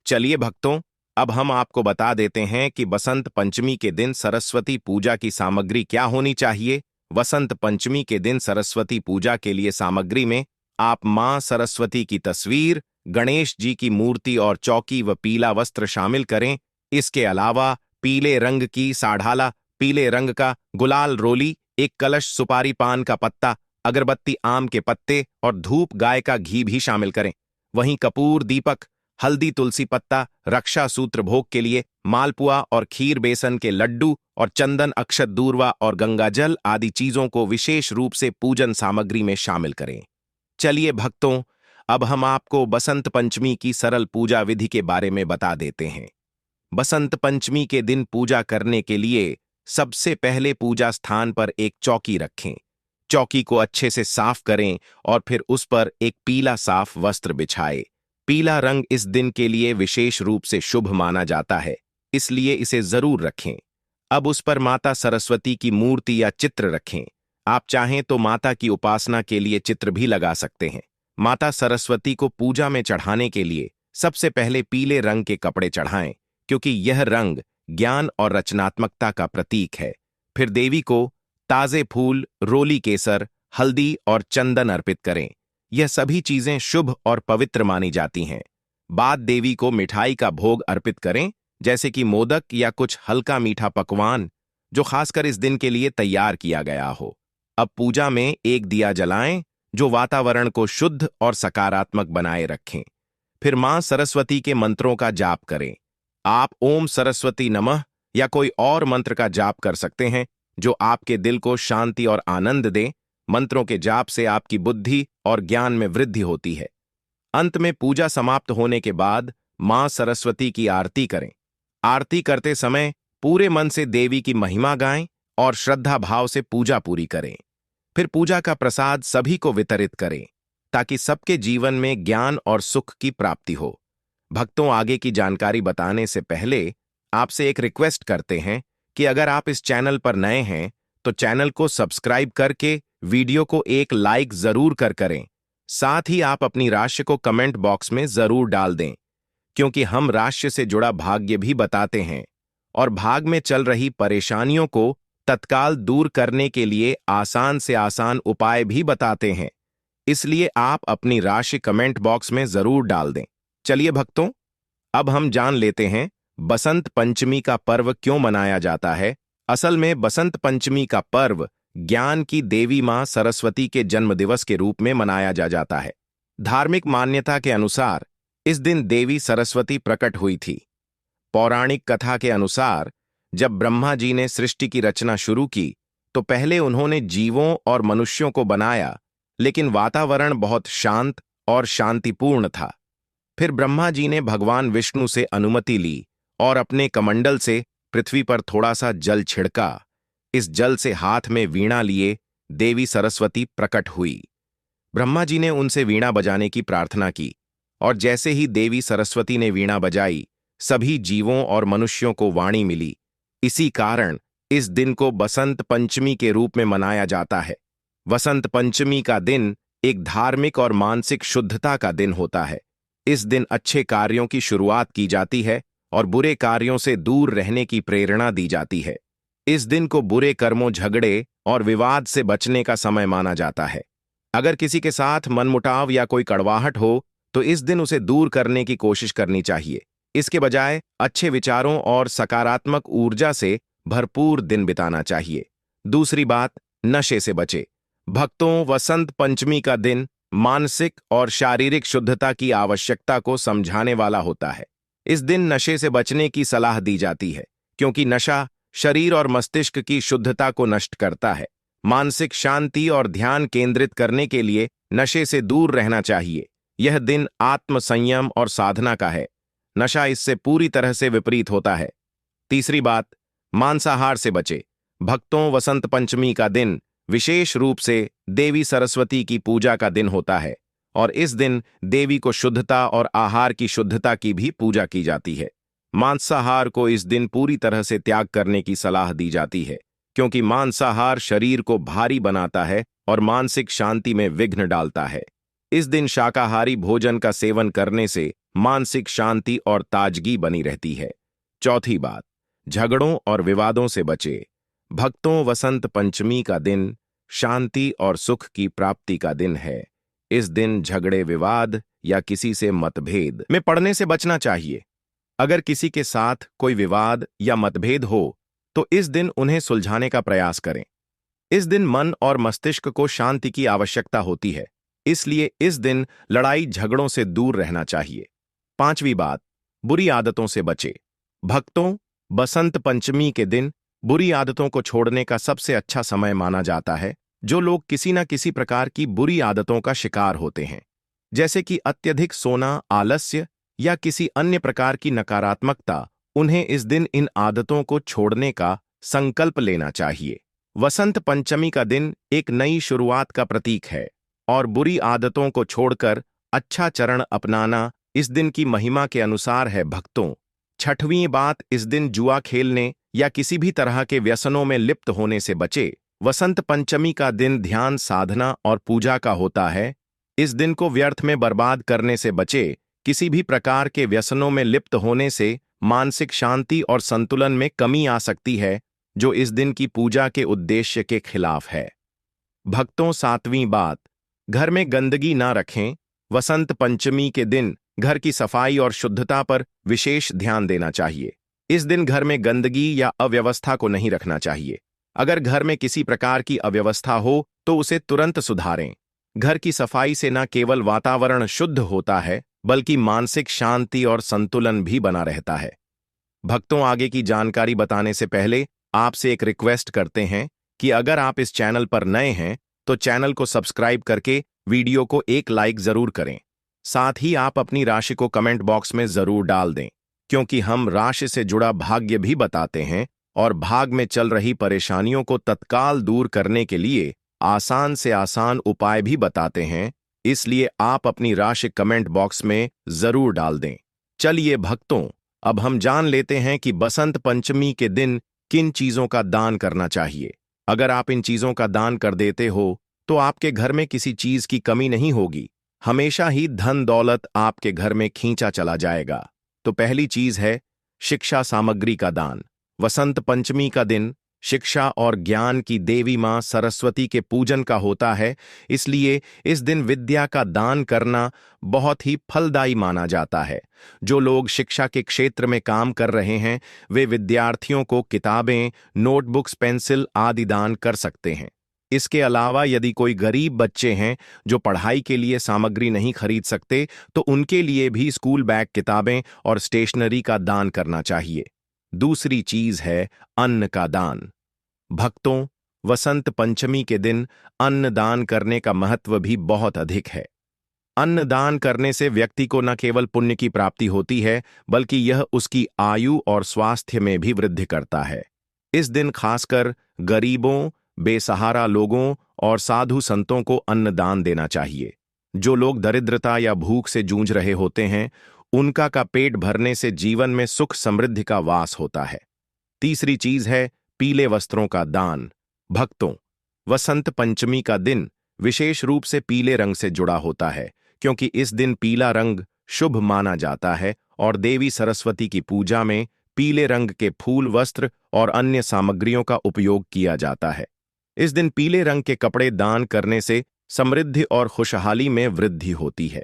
A: चलिए भक्तों, अब हम आपको बता देते हैं कि बसंत पंचमी के दिन सरस्वती पूजा की सामग्री क्या होनी चाहिए। वसंत पंचमी के दिन सरस्वती पूजा के लिए सामग्री में आप मां सरस्वती की तस्वीर, गणेश जी की मूर्ति और चौकी व पीला वस्त्र शामिल करें। इसके अलावा पीले रंग की साढ़ाला, पीले रंग का गुलाल रोली, एक कलश, सुपारी पान का पत्ता, अगरबत्ती, आम के पत्ते और धूप, गाय का घी भी शामिल करें। वहीं कपूर, दीपक, हल्दी, तुलसी पत्ता, रक्षा सूत्र भोग के लिए, मालपुआ और खीर, बेसन के लड्डू और चंदन, अक्षत, दूर्वा और गंगाजल आदि चीजों को विशेष रूप से पूजन सामग्री में शामिल करें। चलिए भक्तों, अब हम आपको बसंत पंचमी की सरल पूजा विधि के बारे में बता देते हैं। बसंत पंचमी के दिन पूजा करने के लिए सबसे पहले पूजा स्थान पर एक चौकी रखें। चौकी को अच्छे से साफ करें और फिर उस पर एक पीला साफ वस्त्र बिछाएं। पीला रंग इस दिन के लिए विशेष रूप से शुभ माना जाता है, इसलिए इसे जरूर रखें। अब उस पर माता सरस्वती की मूर्ति या चित्र रखें। आप चाहें तो माता की उपासना के लिए चित्र भी लगा सकते हैं। माता सरस्वती को पूजा में चढ़ाने के लिए सबसे पहले पीले रंग के कपड़े चढ़ाएं, क्योंकि यह रंग ज्ञान और रचनात्मकता का प्रतीक है। फिर देवी को ताजे फूल, रोली, केसर, हल्दी और चंदन अर्पित करें। यह सभी चीजें शुभ और पवित्र मानी जाती हैं। बाद देवी को मिठाई का भोग अर्पित करें, जैसे कि मोदक या कुछ हल्का मीठा पकवान जो खासकर इस दिन के लिए तैयार किया गया हो। अब पूजा में एक दिया जलाएं जो वातावरण को शुद्ध और सकारात्मक बनाए रखें। फिर मां सरस्वती के मंत्रों का जाप करें। आप ओम सरस्वती नमः या कोई और मंत्र का जाप कर सकते हैं जो आपके दिल को शांति और आनंद दे। मंत्रों के जाप से आपकी बुद्धि और ज्ञान में वृद्धि होती है। अंत में पूजा समाप्त होने के बाद मां सरस्वती की आरती करें। आरती करते समय पूरे मन से देवी की महिमा गाएं और श्रद्धा भाव से पूजा पूरी करें। फिर पूजा का प्रसाद सभी को वितरित करें ताकि सबके जीवन में ज्ञान और सुख की प्राप्ति हो। भक्तों, आगे की जानकारी बताने से पहले आपसे एक रिक्वेस्ट करते हैं कि अगर आप इस चैनल पर नए हैं तो चैनल को सब्सक्राइब करके वीडियो को एक लाइक जरूर करें। साथ ही आप अपनी राशि को कमेंट बॉक्स में जरूर डाल दें, क्योंकि हम राशि से जुड़ा भाग्य भी बताते हैं और भाग में चल रही परेशानियों को तत्काल दूर करने के लिए आसान से आसान उपाय भी बताते हैं। इसलिए आप अपनी राशि कमेंट बॉक्स में जरूर डाल दें। चलिए भक्तों, अब हम जान लेते हैं बसंत पंचमी का पर्व क्यों मनाया जाता है। असल में बसंत पंचमी का पर्व ज्ञान की देवी मां सरस्वती के जन्मदिवस के रूप में मनाया जाता है। धार्मिक मान्यता के अनुसार इस दिन देवी सरस्वती प्रकट हुई थी। पौराणिक कथा के अनुसार जब ब्रह्मा जी ने सृष्टि की रचना शुरू की तो पहले उन्होंने जीवों और मनुष्यों को बनाया, लेकिन वातावरण बहुत शांत और शांतिपूर्ण था। फिर ब्रह्मा जी ने भगवान विष्णु से अनुमति ली और अपने कमंडल से पृथ्वी पर थोड़ा सा जल छिड़का। इस जल से हाथ में वीणा लिए देवी सरस्वती प्रकट हुई। ब्रह्मा जी ने उनसे वीणा बजाने की प्रार्थना की और जैसे ही देवी सरस्वती ने वीणा बजाई, सभी जीवों और मनुष्यों को वाणी मिली। इसी कारण इस दिन को बसंत पंचमी के रूप में मनाया जाता है। वसंत पंचमी का दिन एक धार्मिक और मानसिक शुद्धता का दिन होता है। इस दिन अच्छे कार्यों की शुरुआत की जाती है और बुरे कार्यों से दूर रहने की प्रेरणा दी जाती है। इस दिन को बुरे कर्मों, झगड़े और विवाद से बचने का समय माना जाता है। अगर किसी के साथ मनमुटाव या कोई कड़वाहट हो तो इस दिन उसे दूर करने की कोशिश करनी चाहिए। इसके बजाय अच्छे विचारों और सकारात्मक ऊर्जा से भरपूर दिन बिताना चाहिए। दूसरी बात, नशे से बचे। भक्तों, वसंत पंचमी का दिन मानसिक और शारीरिक शुद्धता की आवश्यकता को समझाने वाला होता है। इस दिन नशे से बचने की सलाह दी जाती है, क्योंकि नशा शरीर और मस्तिष्क की शुद्धता को नष्ट करता है। मानसिक शांति और ध्यान केंद्रित करने के लिए नशे से दूर रहना चाहिए। यह दिन आत्म संयम और साधना का है, नशा इससे पूरी तरह से विपरीत होता है। तीसरी बात, मांसाहार से बचे। भक्तों, वसंत पंचमी का दिन विशेष रूप से देवी सरस्वती की पूजा का दिन होता है और इस दिन देवी को शुद्धता और आहार की शुद्धता की भी पूजा की जाती है। मांसाहार को इस दिन पूरी तरह से त्याग करने की सलाह दी जाती है क्योंकि मांसाहार शरीर को भारी बनाता है और मानसिक शांति में विघ्न डालता है। इस दिन शाकाहारी भोजन का सेवन करने से मानसिक शांति और ताजगी बनी रहती है। चौथी बात, झगड़ों और विवादों से बचे। भक्तों, वसंत पंचमी का दिन शांति और सुख की प्राप्ति का दिन है। इस दिन झगड़े, विवाद या किसी से मतभेद में पड़ने से बचना चाहिए। अगर किसी के साथ कोई विवाद या मतभेद हो तो इस दिन उन्हें सुलझाने का प्रयास करें। इस दिन मन और मस्तिष्क को शांति की आवश्यकता होती है, इसलिए इस दिन लड़ाई झगड़ों से दूर रहना चाहिए। पांचवी बात, बुरी आदतों से बचे। भक्तों, बसंत पंचमी के दिन बुरी आदतों को छोड़ने का सबसे अच्छा समय माना जाता है। जो लोग किसी न किसी प्रकार की बुरी आदतों का शिकार होते हैं, जैसे कि अत्यधिक सोना, आलस्य या किसी अन्य प्रकार की नकारात्मकता, उन्हें इस दिन इन आदतों को छोड़ने का संकल्प लेना चाहिए। वसंत पंचमी का दिन एक नई शुरुआत का प्रतीक है और बुरी आदतों को छोड़कर अच्छा चरण अपनाना इस दिन की महिमा के अनुसार है। भक्तों, छठवीं बात, इस दिन जुआ खेलने या किसी भी तरह के व्यसनों में लिप्त होने से बचे। वसंत पंचमी का दिन ध्यान, साधना और पूजा का होता है। इस दिन को व्यर्थ में बर्बाद करने से बचे। किसी भी प्रकार के व्यसनों में लिप्त होने से मानसिक शांति और संतुलन में कमी आ सकती है, जो इस दिन की पूजा के उद्देश्य के खिलाफ है। भक्तों, सातवीं बात, घर में गंदगी ना रखें। वसंत पंचमी के दिन घर की सफाई और शुद्धता पर विशेष ध्यान देना चाहिए। इस दिन घर में गंदगी या अव्यवस्था को नहीं रखना चाहिए। अगर घर में किसी प्रकार की अव्यवस्था हो तो उसे तुरंत सुधारें। घर की सफाई से न केवल वातावरण शुद्ध होता है, बल्कि मानसिक शांति और संतुलन भी बना रहता है। भक्तों, आगे की जानकारी बताने से पहले आपसे एक रिक्वेस्ट करते हैं कि अगर आप इस चैनल पर नए हैं तो चैनल को सब्सक्राइब करके वीडियो को एक लाइक जरूर करें। साथ ही आप अपनी राशि को कमेंट बॉक्स में जरूर डाल दें, क्योंकि हम राशि से जुड़ा भाग्य भी बताते हैं और भाग में चल रही परेशानियों को तत्काल दूर करने के लिए आसान से आसान उपाय भी बताते हैं। इसलिए आप अपनी राशि कमेंट बॉक्स में जरूर डाल दें। चलिए भक्तों, अब हम जान लेते हैं कि बसंत पंचमी के दिन किन चीजों का दान करना चाहिए। अगर आप इन चीजों का दान कर देते हो तो आपके घर में किसी चीज की कमी नहीं होगी। हमेशा ही धन दौलत आपके घर में खींचा चला जाएगा। तो पहली चीज है शिक्षा सामग्री का दान। वसंत पंचमी का दिन शिक्षा और ज्ञान की देवी मां सरस्वती के पूजन का होता है, इसलिए इस दिन विद्या का दान करना बहुत ही फलदायी माना जाता है। जो लोग शिक्षा के क्षेत्र में काम कर रहे हैं, वे विद्यार्थियों को किताबें, नोटबुक्स, पेंसिल आदि दान कर सकते हैं। इसके अलावा यदि कोई गरीब बच्चे हैं जो पढ़ाई के लिए सामग्री नहीं खरीद सकते, तो उनके लिए भी स्कूल बैग, किताबें और स्टेशनरी का दान करना चाहिए। दूसरी चीज है अन्न का दान। भक्तों, वसंत पंचमी के दिन अन्न दान करने का महत्व भी बहुत अधिक है। अन्न दान करने से व्यक्ति को न केवल पुण्य की प्राप्ति होती है, बल्कि यह उसकी आयु और स्वास्थ्य में भी वृद्धि करता है। इस दिन खासकर गरीबों, बेसहारा लोगों और साधु संतों को अन्न दान देना चाहिए। जो लोग दरिद्रता या भूख से जूझ रहे होते हैं, उनका का पेट भरने से जीवन में सुख समृद्धि का वास होता है। तीसरी चीज है पीले वस्त्रों का दान। भक्तों, वसंत पंचमी का दिन विशेष रूप से पीले रंग से जुड़ा होता है, क्योंकि इस दिन पीला रंग शुभ माना जाता है और देवी सरस्वती की पूजा में पीले रंग के फूल, वस्त्र और अन्य सामग्रियों का उपयोग किया जाता है। इस दिन पीले रंग के कपड़े दान करने से समृद्धि और खुशहाली में वृद्धि होती है।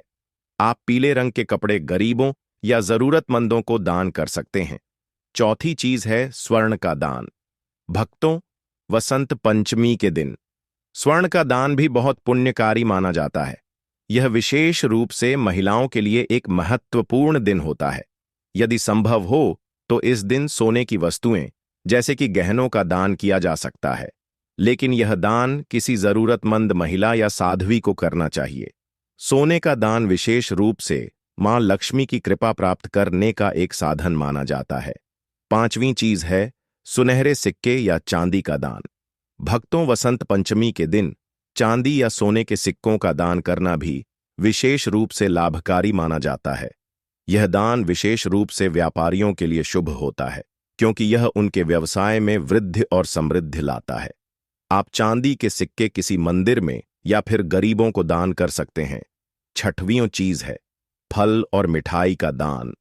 A: आप पीले रंग के कपड़े गरीबों या जरूरतमंदों को दान कर सकते हैं। चौथी चीज है स्वर्ण का दान। भक्तों, वसंत पंचमी के दिन स्वर्ण का दान भी बहुत पुण्यकारी माना जाता है। यह विशेष रूप से महिलाओं के लिए एक महत्वपूर्ण दिन होता है। यदि संभव हो तो इस दिन सोने की वस्तुएं जैसे कि गहनों का दान किया जा सकता है, लेकिन यह दान किसी जरूरतमंद महिला या साध्वी को करना चाहिए। सोने का दान विशेष रूप से मां लक्ष्मी की कृपा प्राप्त करने का एक साधन माना जाता है। पांचवीं चीज है सुनहरे सिक्के या चांदी का दान। भक्तों, वसंत पंचमी के दिन चांदी या सोने के सिक्कों का दान करना भी विशेष रूप से लाभकारी माना जाता है। यह दान विशेष रूप से व्यापारियों के लिए शुभ होता है, क्योंकि यह उनके व्यवसाय में वृद्धि और समृद्धि लाता है। आप चांदी के सिक्के किसी मंदिर में या फिर गरीबों को दान कर सकते हैं। छठवीं चीज है फल और मिठाई का दान।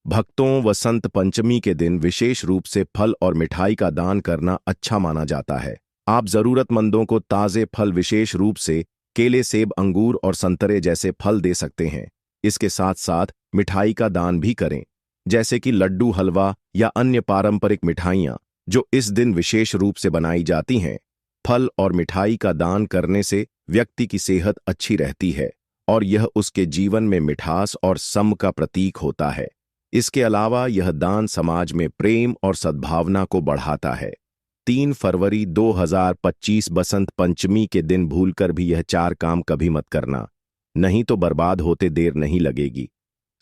A: भक्तों, वसंत पंचमी के दिन विशेष रूप से फल और मिठाई का दान करना अच्छा माना जाता है। आप जरूरतमंदों को ताजे फल, विशेष रूप से केले, सेब, अंगूर और संतरे जैसे फल दे सकते हैं। इसके साथ साथ मिठाई का दान भी करें, जैसे कि लड्डू, हलवा या अन्य पारंपरिक मिठाइयाँ जो इस दिन विशेष रूप से बनाई जाती हैं। फल और मिठाई का दान करने से व्यक्ति की सेहत अच्छी रहती है और यह उसके जीवन में मिठास और सम का प्रतीक होता है। इसके अलावा यह दान समाज में प्रेम और सद्भावना को बढ़ाता है। 3 फरवरी 2025 बसंत पंचमी के दिन भूलकर भी यह 4 काम कभी मत करना, नहीं तो बर्बाद होते देर नहीं लगेगी।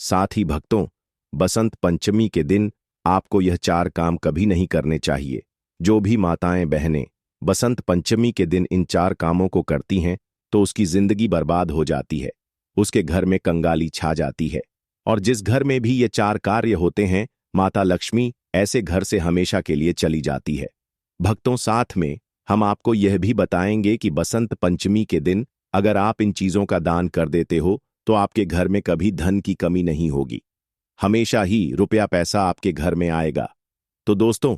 A: साथ ही भक्तों, बसंत पंचमी के दिन आपको यह 4 काम कभी नहीं करने चाहिए। जो भी माताएं बहनें बसंत पंचमी के दिन इन 4 कामों को करती हैं तो उसकी जिंदगी बर्बाद हो जाती है, उसके घर में कंगाली छा जाती है। और जिस घर में भी ये 4 कार्य होते हैं, माता लक्ष्मी ऐसे घर से हमेशा के लिए चली जाती है। भक्तों, साथ में हम आपको यह भी बताएंगे कि बसंत पंचमी के दिन अगर आप इन चीजों का दान कर देते हो तो आपके घर में कभी धन की कमी नहीं होगी, हमेशा ही रुपया पैसा आपके घर में आएगा। तो दोस्तों,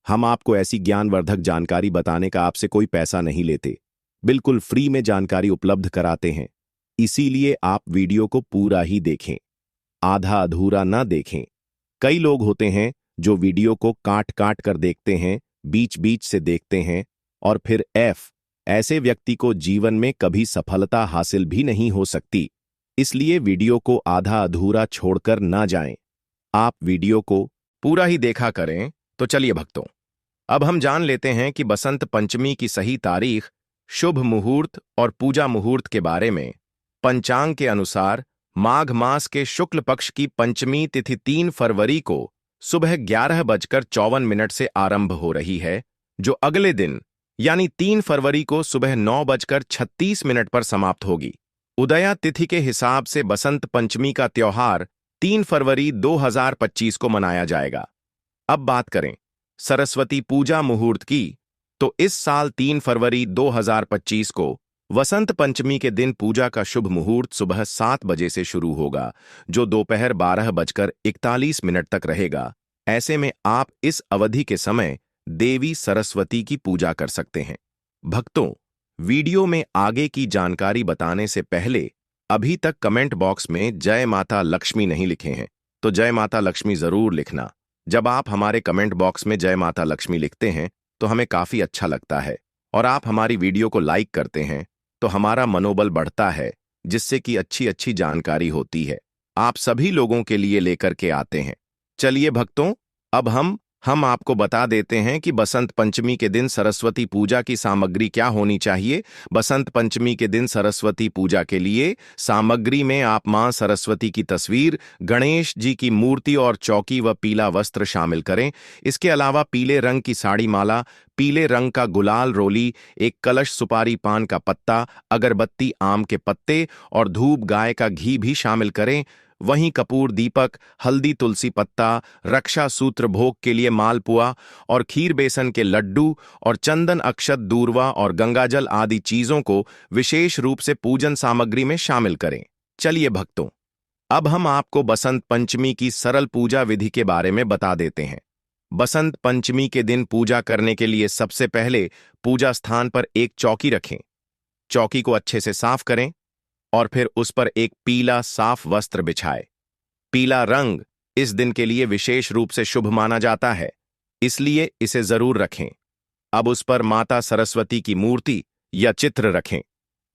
A: हम आपको ऐसी ज्ञानवर्धक जानकारी बताने का आपसे कोई पैसा नहीं लेते, बिल्कुल फ्री में जानकारी उपलब्ध कराते हैं। इसीलिए आप वीडियो को पूरा ही देखें, आधा अधूरा ना देखें। कई लोग होते हैं जो वीडियो को काट काट कर देखते हैं, बीच बीच से देखते हैं और फिर ऐसे व्यक्ति को जीवन में कभी सफलता हासिल भी नहीं हो सकती। इसलिए वीडियो को आधा अधूरा छोड़कर ना जाएं, आप वीडियो को पूरा ही देखा करें। तो चलिए भक्तों, अब हम जान लेते हैं कि बसंत पंचमी की सही तारीख, शुभ मुहूर्त और पूजा मुहूर्त के बारे में। पंचांग के अनुसार माघ मास के शुक्ल पक्ष की पंचमी तिथि 3 फरवरी को सुबह 11:54 से आरंभ हो रही है, जो अगले दिन यानी 3 फरवरी को सुबह 9:36 पर समाप्त होगी। उदया तिथि के हिसाब से बसंत पंचमी का त्योहार 3 फरवरी 2025 को मनाया जाएगा। अब बात करें सरस्वती पूजा मुहूर्त की, तो इस साल 3 फरवरी 2025 को वसंत पंचमी के दिन पूजा का शुभ मुहूर्त सुबह 7 बजे से शुरू होगा, जो दोपहर 12:41 तक रहेगा। ऐसे में आप इस अवधि के समय देवी सरस्वती की पूजा कर सकते हैं। भक्तों, वीडियो में आगे की जानकारी बताने से पहले अभी तक कमेंट बॉक्स में जय माता लक्ष्मी नहीं लिखे हैं तो जय माता लक्ष्मी जरूर लिखना। जब आप हमारे कमेंट बॉक्स में जय माता लक्ष्मी लिखते हैं तो हमें काफी अच्छा लगता है, और आप हमारी वीडियो को लाइक करते हैं तो हमारा मनोबल बढ़ता है, जिससे कि अच्छी अच्छी जानकारी होती है आप सभी लोगों के लिए लेकर के आते हैं। चलिए भक्तों, अब हम आपको बता देते हैं कि बसंत पंचमी के दिन सरस्वती पूजा की सामग्री क्या होनी चाहिए। बसंत पंचमी के दिन सरस्वती पूजा के लिए सामग्री में आप मां सरस्वती की तस्वीर, गणेश जी की मूर्ति और चौकी व पीला वस्त्र शामिल करें। इसके अलावा पीले रंग की साड़ी माला, पीले रंग का गुलाल रोली, एक कलश, सुपारी, पान का पत्ता, अगरबत्ती, आम के पत्ते और धूप, गाय का घी भी शामिल करें। वहीं कपूर, दीपक, हल्दी, तुलसी पत्ता, रक्षा सूत्र, भोग के लिए मालपुआ और खीर, बेसन के लड्डू और चंदन, अक्षत, दूर्वा और गंगाजल आदि चीजों को विशेष रूप से पूजन सामग्री में शामिल करें। चलिए भक्तों, अब हम आपको बसंत पंचमी की सरल पूजा विधि के बारे में बता देते हैं। बसंत पंचमी के दिन पूजा करने के लिए सबसे पहले पूजा स्थान पर एक चौकी रखें। चौकी को अच्छे से साफ करें और फिर उस पर एक पीला साफ वस्त्र बिछाए। पीला रंग इस दिन के लिए विशेष रूप से शुभ माना जाता है, इसलिए इसे जरूर रखें। अब उस पर माता सरस्वती की मूर्ति या चित्र रखें।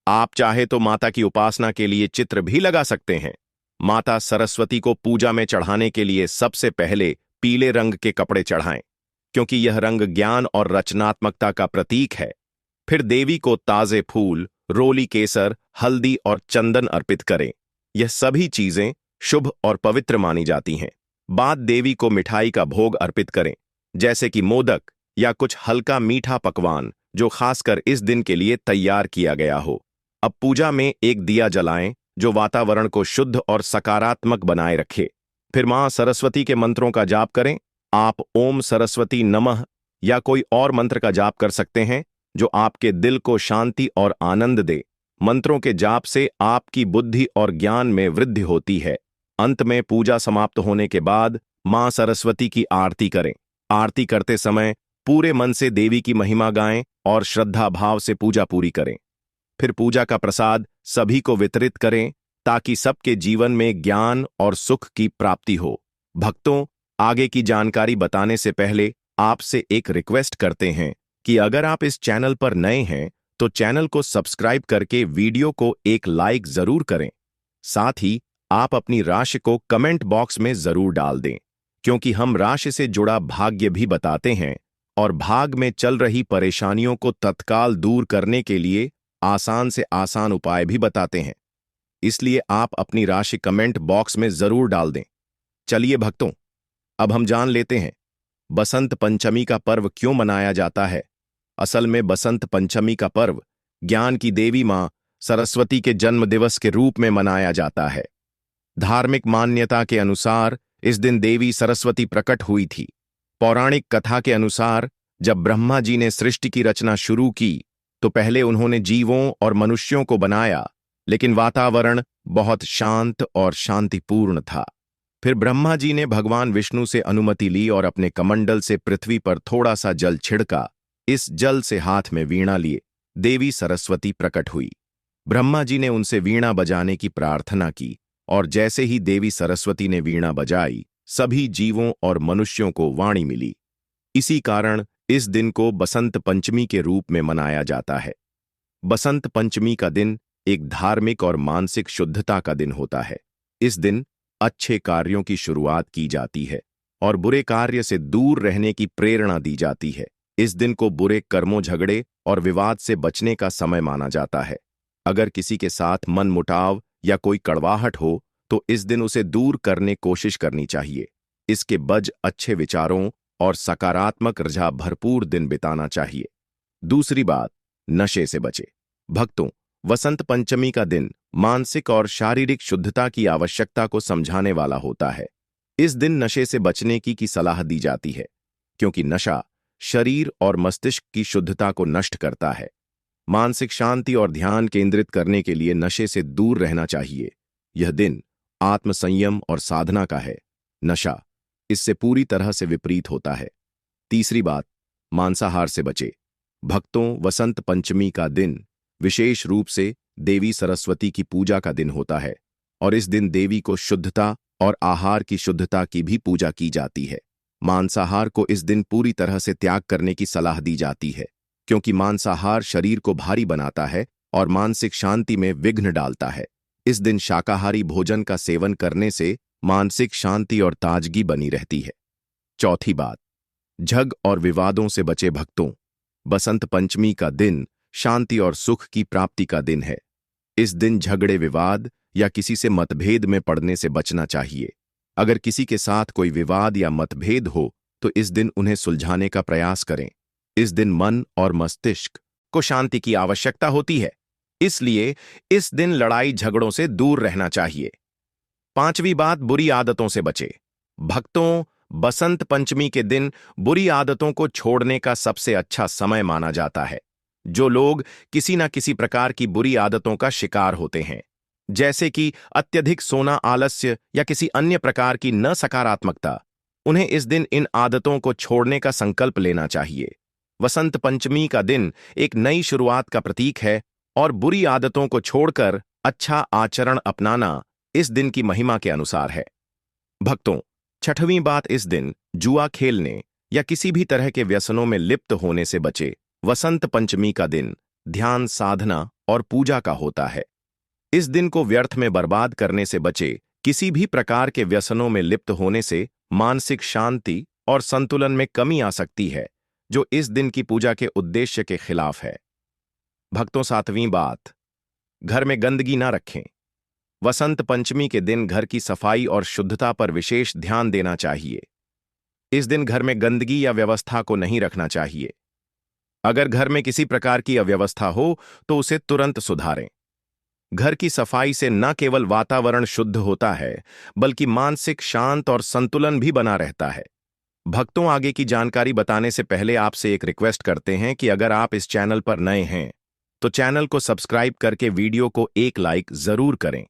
A: आप चाहे तो माता की उपासना के लिए चित्र भी लगा सकते हैं। माता सरस्वती को पूजा में चढ़ाने के लिए सबसे पहले पीले रंग के कपड़े चढ़ाएं, क्योंकि यह रंग ज्ञान और रचनात्मकता का प्रतीक है। फिर देवी को ताजे फूल, रोली, केसर, हल्दी और चंदन अर्पित करें। यह सभी चीजें शुभ और पवित्र मानी जाती हैं। बाद देवी को मिठाई का भोग अर्पित करें, जैसे कि मोदक या कुछ हल्का मीठा पकवान जो खासकर इस दिन के लिए तैयार किया गया हो। अब पूजा में एक दिया जलाएं जो वातावरण को शुद्ध और सकारात्मक बनाए रखे। फिर मां सरस्वती के मंत्रों का जाप करें। आप ओम सरस्वती नमः या कोई और मंत्र का जाप कर सकते हैं जो आपके दिल को शांति और आनंद दे। मंत्रों के जाप से आपकी बुद्धि और ज्ञान में वृद्धि होती है। अंत में पूजा समाप्त होने के बाद मां सरस्वती की आरती करें। आरती करते समय पूरे मन से देवी की महिमा गाएं और श्रद्धा भाव से पूजा पूरी करें। फिर पूजा का प्रसाद सभी को वितरित करें ताकि सबके जीवन में ज्ञान और सुख की प्राप्ति हो। भक्तों, आगे की जानकारी बताने से पहले आपसे एक रिक्वेस्ट करते हैं कि अगर आप इस चैनल पर नए हैं तो चैनल को सब्सक्राइब करके वीडियो को एक लाइक जरूर करें। साथ ही आप अपनी राशि को कमेंट बॉक्स में जरूर डाल दें, क्योंकि हम राशि से जुड़ा भाग्य भी बताते हैं और भाग में चल रही परेशानियों को तत्काल दूर करने के लिए आसान से आसान उपाय भी बताते हैं। इसलिए आप अपनी राशि कमेंट बॉक्स में जरूर डाल दें। चलिए भक्तों, अब हम जान लेते हैं बसंत पंचमी का पर्व क्यों मनाया जाता है। असल में बसंत पंचमी का पर्व ज्ञान की देवी मां सरस्वती के जन्म दिवस के रूप में मनाया जाता है। धार्मिक मान्यता के अनुसार इस दिन देवी सरस्वती प्रकट हुई थी। पौराणिक कथा के अनुसार जब ब्रह्मा जी ने सृष्टि की रचना शुरू की तो पहले उन्होंने जीवों और मनुष्यों को बनाया, लेकिन वातावरण बहुत शांत और शांतिपूर्ण था। फिर ब्रह्मा जी ने भगवान विष्णु से अनुमति ली और अपने कमंडल से पृथ्वी पर थोड़ा सा जल छिड़का। इस जल से हाथ में वीणा लिए देवी सरस्वती प्रकट हुई। ब्रह्मा जी ने उनसे वीणा बजाने की प्रार्थना की और जैसे ही देवी सरस्वती ने वीणा बजाई, सभी जीवों और मनुष्यों को वाणी मिली। इसी कारण इस दिन को बसंत पंचमी के रूप में मनाया जाता है। बसंत पंचमी का दिन एक धार्मिक और मानसिक शुद्धता का दिन होता है। इस दिन अच्छे कार्यों की शुरुआत की जाती है और बुरे कार्य से दूर रहने की प्रेरणा दी जाती है। इस दिन को बुरे कर्मों, झगड़े और विवाद से बचने का समय माना जाता है। अगर किसी के साथ मनमुटाव या कोई कड़वाहट हो तो इस दिन उसे दूर करने कोशिश करनी चाहिए। इसके बज अच्छे विचारों और सकारात्मक ऊर्जा भरपूर दिन बिताना चाहिए। दूसरी बात, नशे से बचे। भक्तों, वसंत पंचमी का दिन मानसिक और शारीरिक शुद्धता की आवश्यकता को समझाने वाला होता है। इस दिन नशे से बचने की सलाह दी जाती है, क्योंकि नशा शरीर और मस्तिष्क की शुद्धता को नष्ट करता है। मानसिक शांति और ध्यान केंद्रित करने के लिए नशे से दूर रहना चाहिए। यह दिन आत्मसंयम और साधना का है। नशा इससे पूरी तरह से विपरीत होता है। तीसरी बात, मांसाहार से बचे। भक्तों, वसंत पंचमी का दिन विशेष रूप से देवी सरस्वती की पूजा का दिन होता है और इस दिन देवी को शुद्धता और आहार की शुद्धता की भी पूजा की जाती है। मांसाहार को इस दिन पूरी तरह से त्याग करने की सलाह दी जाती है, क्योंकि मांसाहार शरीर को भारी बनाता है और मानसिक शांति में विघ्न डालता है। इस दिन शाकाहारी भोजन का सेवन करने से मानसिक शांति और ताजगी बनी रहती है। चौथी बात, झग और विवादों से बचे। भक्तों, बसंत पंचमी का दिन शांति और सुख की प्राप्ति का दिन है। इस दिन झगड़े, विवाद या किसी से मतभेद में पड़ने से बचना चाहिए। अगर किसी के साथ कोई विवाद या मतभेद हो तो इस दिन उन्हें सुलझाने का प्रयास करें। इस दिन मन और मस्तिष्क को शांति की आवश्यकता होती है, इसलिए इस दिन लड़ाई झगड़ों से दूर रहना चाहिए। पांचवी बात, बुरी आदतों से बचे। भक्तों, बसंत पंचमी के दिन बुरी आदतों को छोड़ने का सबसे अच्छा समय माना जाता है। जो लोग किसी न किसी प्रकार की बुरी आदतों का शिकार होते हैं, जैसे कि अत्यधिक सोना, आलस्य या किसी अन्य प्रकार की न सकारात्मकता, उन्हें इस दिन इन आदतों को छोड़ने का संकल्प लेना चाहिए। वसंत पंचमी का दिन एक नई शुरुआत का प्रतीक है और बुरी आदतों को छोड़कर अच्छा आचरण अपनाना इस दिन की महिमा के अनुसार है। भक्तों, छठवीं बात, इस दिन जुआ खेलने या किसी भी तरह के व्यसनों में लिप्त होने से बचे। वसंत पंचमी का दिन ध्यान, साधना और पूजा का होता है। इस दिन को व्यर्थ में बर्बाद करने से बचे। किसी भी प्रकार के व्यसनों में लिप्त होने से मानसिक शांति और संतुलन में कमी आ सकती है, जो इस दिन की पूजा के उद्देश्य के खिलाफ है। भक्तों, सातवीं बात, घर में गंदगी ना रखें। वसंत पंचमी के दिन घर की सफाई और शुद्धता पर विशेष ध्यान देना चाहिए। इस दिन घर में गंदगी या व्यवस्था को नहीं रखना चाहिए। अगर घर में किसी प्रकार की अव्यवस्था हो तो उसे तुरंत सुधारें। घर की सफाई से न केवल वातावरण शुद्ध होता है, बल्कि मानसिक शांत और संतुलन भी बना रहता है। भक्तों, आगे की जानकारी बताने से पहले आपसे एक रिक्वेस्ट करते हैं कि अगर आप इस चैनल पर नए हैं तो चैनल को सब्सक्राइब करके वीडियो को एक लाइक जरूर करें।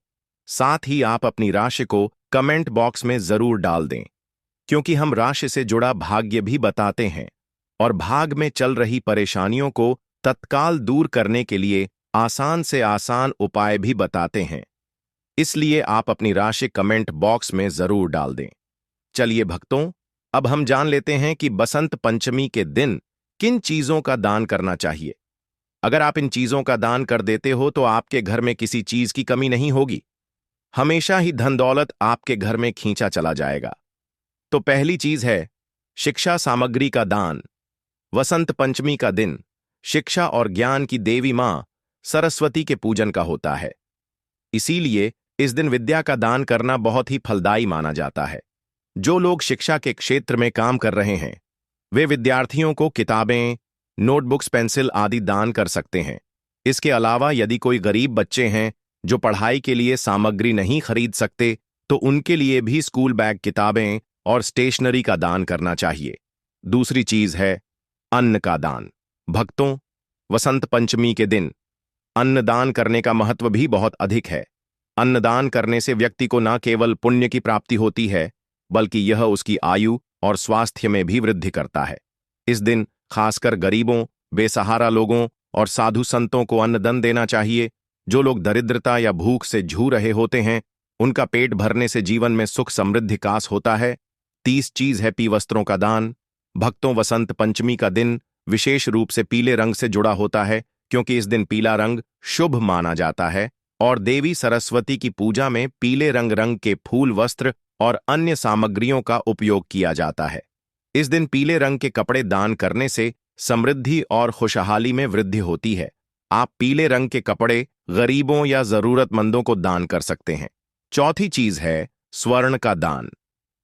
A: साथ ही आप अपनी राशि को कमेंट बॉक्स में जरूर डाल दें, क्योंकि हम राशि से जुड़ा भाग्य भी बताते हैं और भाग में चल रही परेशानियों को तत्काल दूर करने के लिए आसान से आसान उपाय भी बताते हैं। इसलिए आप अपनी राशि कमेंट बॉक्स में जरूर डाल दें। चलिए भक्तों, अब हम जान लेते हैं कि बसंत पंचमी के दिन किन चीजों का दान करना चाहिए। अगर आप इन चीजों का दान कर देते हो तो आपके घर में किसी चीज की कमी नहीं होगी। हमेशा ही धन दौलत आपके घर में खींचा चला जाएगा। तो पहली चीज है शिक्षा सामग्री का दान। वसंत पंचमी का दिन शिक्षा और ज्ञान की देवी मां सरस्वती के पूजन का होता है। इसीलिए इस दिन विद्या का दान करना बहुत ही फलदायी माना जाता है। जो लोग शिक्षा के क्षेत्र में काम कर रहे हैं वे विद्यार्थियों को किताबें, नोटबुक्स, पेंसिल आदि दान कर सकते हैं। इसके अलावा यदि कोई गरीब बच्चे हैं जो पढ़ाई के लिए सामग्री नहीं खरीद सकते तो उनके लिए भी स्कूल बैग, किताबें और स्टेशनरी का दान करना चाहिए। दूसरी चीज है अन्न का दान। भक्तों, वसंत पंचमी के दिन अन्नदान करने का महत्व भी बहुत अधिक है। अन्नदान करने से व्यक्ति को न केवल पुण्य की प्राप्ति होती है, बल्कि यह उसकी आयु और स्वास्थ्य में भी वृद्धि करता है। इस दिन खासकर गरीबों, बेसहारा लोगों और साधु संतों को अन्नदान देना चाहिए। जो लोग दरिद्रता या भूख से जूझ रहे होते हैं, उनका पेट भरने से जीवन में सुख समृद्धि कास होता है। 30 चीज है पी वस्त्रों का दान। भक्तों, वसंत पंचमी का दिन विशेष रूप से पीले रंग से जुड़ा होता है, क्योंकि इस दिन पीला रंग शुभ माना जाता है और देवी सरस्वती की पूजा में पीले रंग के फूल, वस्त्र और अन्य सामग्रियों का उपयोग किया जाता है। इस दिन पीले रंग के कपड़े दान करने से समृद्धि और खुशहाली में वृद्धि होती है। आप पीले रंग के कपड़े गरीबों या जरूरतमंदों को दान कर सकते हैं। चौथी चीज है स्वर्ण का दान।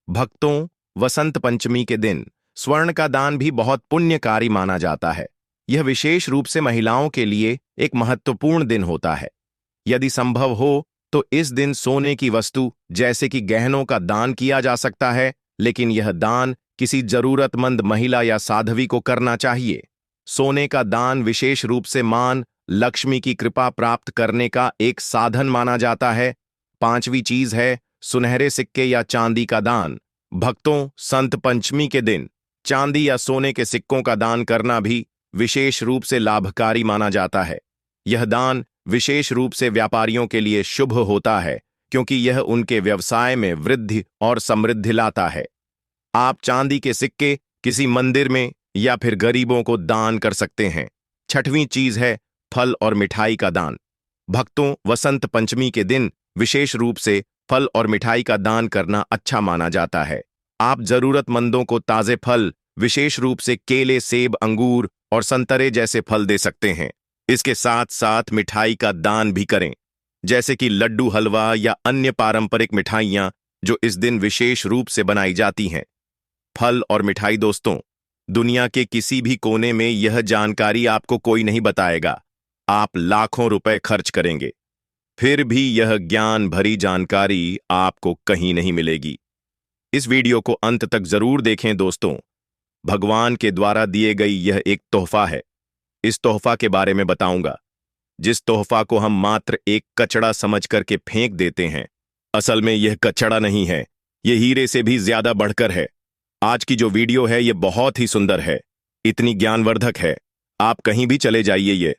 A: भक्तों, वसंत पंचमी के दिन स्वर्ण का दान भी बहुत पुण्यकारी माना जाता है। यह विशेष रूप से महिलाओं के लिए एक महत्वपूर्ण दिन होता है। यदि संभव हो तो इस दिन सोने की वस्तु जैसे कि गहनों का दान किया जा सकता है, लेकिन यह दान किसी जरूरतमंद महिला या साध्वी को करना चाहिए। सोने का दान विशेष रूप से मान, लक्ष्मी की कृपा प्राप्त करने का एक साधन माना जाता है। पांचवी चीज है सुनहरे सिक्के या चांदी का दान। भक्तों, संत पंचमी के दिन चांदी या सोने के सिक्कों का दान करना भी विशेष रूप से लाभकारी माना जाता है। यह दान विशेष रूप से व्यापारियों के लिए शुभ होता है, क्योंकि यह उनके व्यवसाय में वृद्धि और समृद्धि लाता है। आप चांदी के सिक्के किसी मंदिर में या फिर गरीबों को दान कर सकते हैं। छठवीं चीज है फल और मिठाई का दान। भक्तों, वसंत पंचमी के दिन विशेष रूप से फल और मिठाई का दान करना अच्छा माना जाता है। आप जरूरतमंदों को ताजे फल, विशेष रूप से केले, सेब, अंगूर और संतरे जैसे फल दे सकते हैं। इसके साथ साथ मिठाई का दान भी करें, जैसे कि लड्डू, हलवा या अन्य पारंपरिक मिठाइयां जो इस दिन विशेष रूप से बनाई जाती हैं। फल और मिठाई दोस्तों, दुनिया के किसी भी कोने में यह जानकारी आपको कोई नहीं बताएगा। आप लाखों रुपए खर्च करेंगे, फिर भी यह ज्ञान भरी जानकारी आपको कहीं नहीं मिलेगी। इस वीडियो को अंत तक जरूर देखें दोस्तों। भगवान के द्वारा दिए गई यह एक तोहफा है। इस तोहफा के बारे में बताऊंगा, जिस तोहफा को हम मात्र एक कचड़ा समझ करके फेंक देते हैं। असल में यह कचड़ा नहीं है, यह हीरे से भी ज्यादा बढ़कर है। आज की जो वीडियो है यह बहुत ही सुंदर है, इतनी ज्ञानवर्धक है। आप कहीं भी चले जाइए, ये